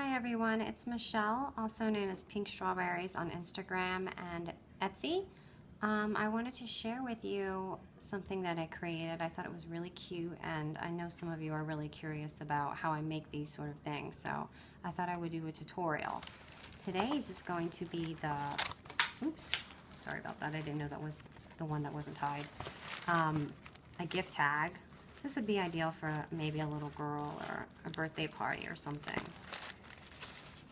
Hi everyone, it's Michelle, also known as Pinkstrawberryz on Instagram and Etsy. I wanted to share with you something that I created. I thought it was really cute, and I know some of you are really curious about how I make these sort of things, so I thought I would do a tutorial. Today's is going to be the, oops, sorry about that, I didn't know that was the one that wasn't tied, a gift tag. This would be ideal for maybe a little girl or a birthday party or something.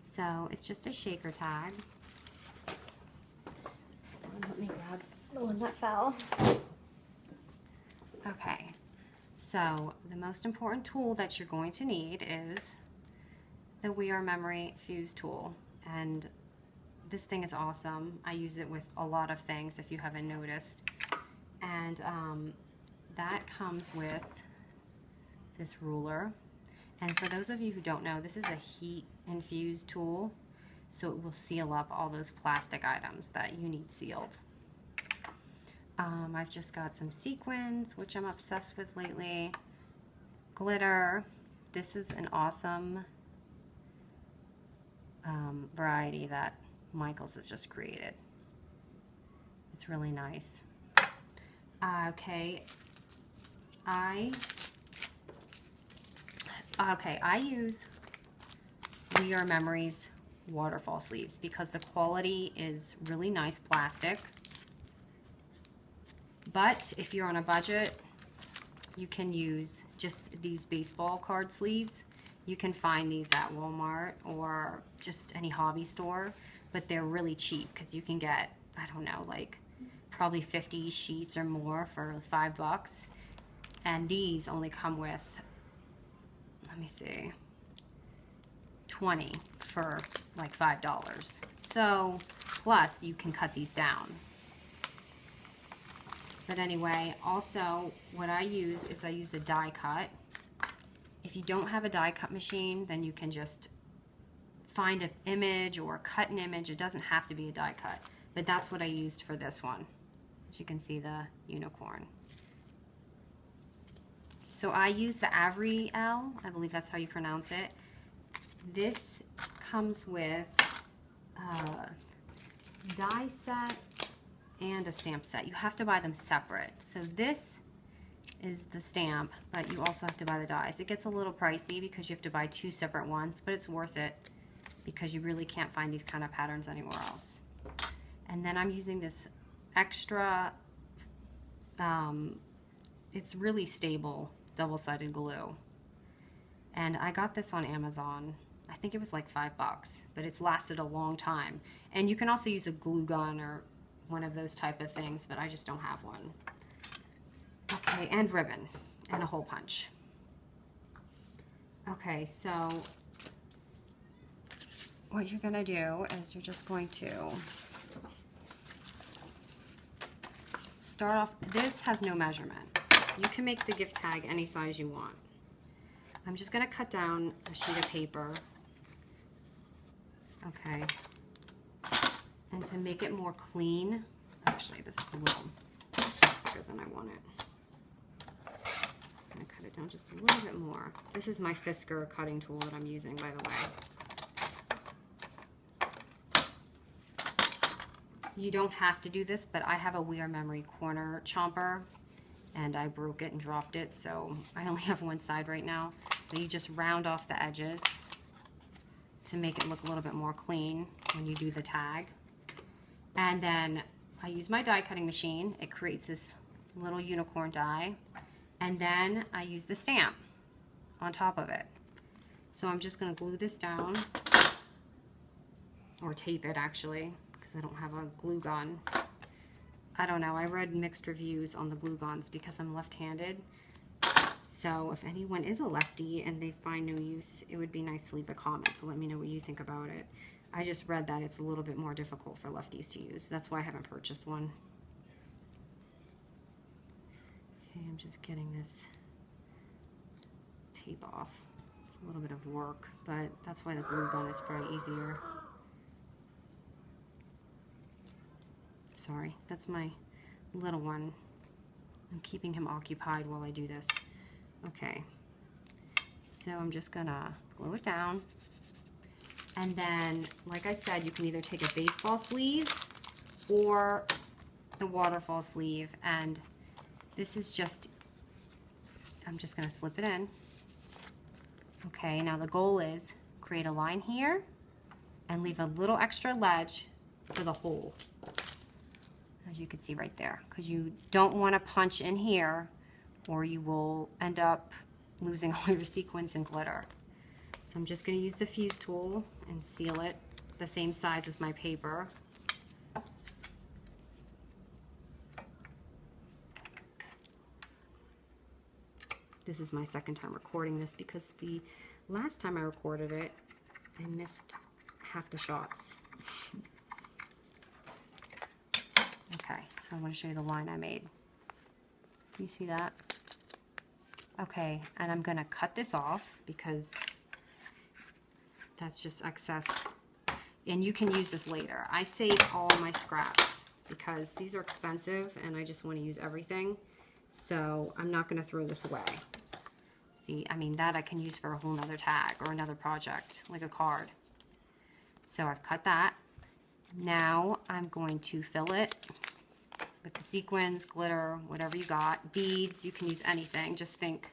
So it's just a shaker tag. Let me grab the one that fell. Okay, so the most important tool that you're going to need is the Wermemory fuse tool. And this thing is awesome. I use it with a lot of things if you haven't noticed. And that comes with this ruler. And for those of you who don't know, this is a heat infused tool, so it will seal up all those plastic items that you need sealed. I've just got some sequins, which I'm obsessed with lately, glitter. This is an awesome variety that Michaels has just created. It's really nice. Okay, I use Wermemory's Waterfall sleeves because the quality is really nice plastic. But if you're on a budget, you can use just these baseball card sleeves. You can find these at Walmart or just any hobby store, but they're really cheap because you can get, I don't know, like probably 50 sheets or more for $5. And these only come with, let me see, 20 for like $5. So, plus you can cut these down. But anyway, also what I use is I use a die cut. If you don't have a die cut machine, then you can just find an image or cut an image. It doesn't have to be a die cut, but that's what I used for this one. As you can see, the unicorn. So I use the Avery L, I believe that's how you pronounce it. This comes with a die set and a stamp set. You have to buy them separate. So this is the stamp, but you also have to buy the dies. It gets a little pricey because you have to buy two separate ones, but it's worth it because you really can't find these kind of patterns anywhere else. And then I'm using this extra, it's really stable double-sided glue. And I got this on Amazon. I think it was like $5, but it's lasted a long time. And you can also use a glue gun or one of those type of things, but I just don't have one. Okay, and ribbon and a hole punch. Okay, so what you're gonna do is you're just going to start off. This has no measurement. You can make the gift tag any size you want. I'm just gonna cut down a sheet of paper. Okay. And to make it more clean, actually this is a little bigger than I want it. I'm gonna cut it down just a little bit more. This is my Fisker cutting tool that I'm using, by the way. You don't have to do this, but I have a Wermemory corner chomper and I broke it and dropped it, so I only have one side right now. But you just round off the edges to make it look a little bit more clean when you do the tag. And then I use my die cutting machine. It creates this little unicorn die. And then I use the stamp on top of it. So I'm just gonna glue this down, or tape it actually, because I don't have a glue gun. I don't know, I read mixed reviews on the glue guns because I'm left-handed. So if anyone is a lefty and they find no use, it would be nice to leave a comment to let me know what you think about it. I just read that it's a little bit more difficult for lefties to use. That's why I haven't purchased one. Okay, I'm just getting this tape off. It's a little bit of work, but that's why the glue gun is probably easier. Sorry, that's my little one. I'm keeping him occupied while I do this. Okay, so I'm just gonna glue it down. And then, like I said, you can either take a baseball sleeve or the waterfall sleeve. And this is just, I'm just gonna slip it in. Okay, now the goal is create a line here and leave a little extra ledge for the hole, as you can see right there, because you don't want to punch in here or you will end up losing all your sequins and glitter. So I'm just going to use the fuse tool and seal it the same size as my paper. This is my second time recording this because the last time I recorded it, I missed half the shots. Okay, so I want to show you the line I made. Can you see that? Okay, and I'm going to cut this off because that's just excess. And you can use this later. I save all my scraps because these are expensive and I just want to use everything. So I'm not going to throw this away. See, I mean, that I can use for a whole nother tag or another project, like a card. So I've cut that. Now I'm going to fill it with the sequins, glitter, whatever you got. Beads, you can use anything. Just think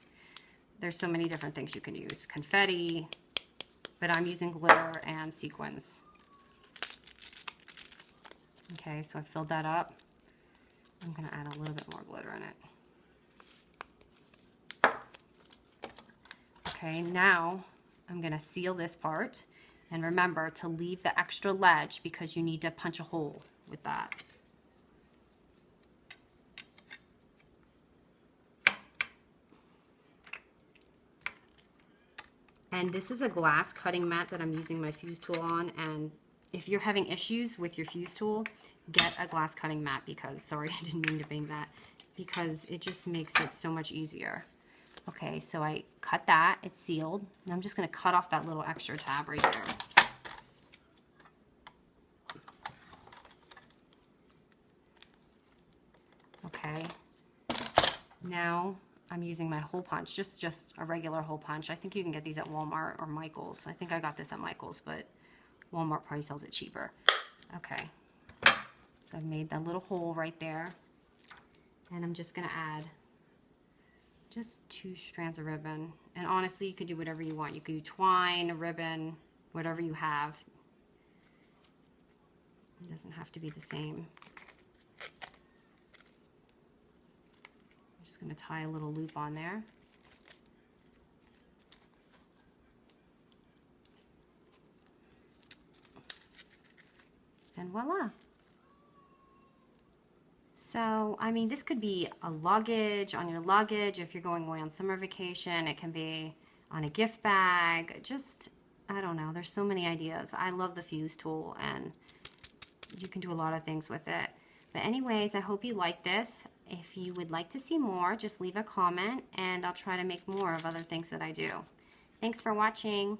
there's so many different things you can use. Confetti, but I'm using glitter and sequins. Okay, so I filled that up. I'm going to add a little bit more glitter in it. Okay, now I'm going to seal this part. And remember to leave the extra ledge because you need to punch a hole with that. And this is a glass cutting mat that I'm using my fuse tool on. And if you're having issues with your fuse tool, get a glass cutting mat because, sorry, I didn't mean to bang that, because it just makes it so much easier. Okay, so I cut that, it's sealed, and I'm just gonna cut off that little extra tab right there. Okay, now I'm using my hole punch, just a regular hole punch. I think you can get these at Walmart or Michael's. I think I got this at Michael's, but Walmart probably sells it cheaper. Okay, so I've made that little hole right there, and I'm just gonna add just 2 strands of ribbon. And honestly, you could do whatever you want. You could do twine, a ribbon, whatever you have. It doesn't have to be the same. I'm just going to tie a little loop on there. And voila. So, I mean, this could be a luggage, on your luggage, if you're going away on summer vacation. It can be on a gift bag. Just, I don't know. There's so many ideas. I love the fuse tool, and you can do a lot of things with it. But anyways, I hope you like this. If you would like to see more, just leave a comment, and I'll try to make more of other things that I do. Thanks for watching.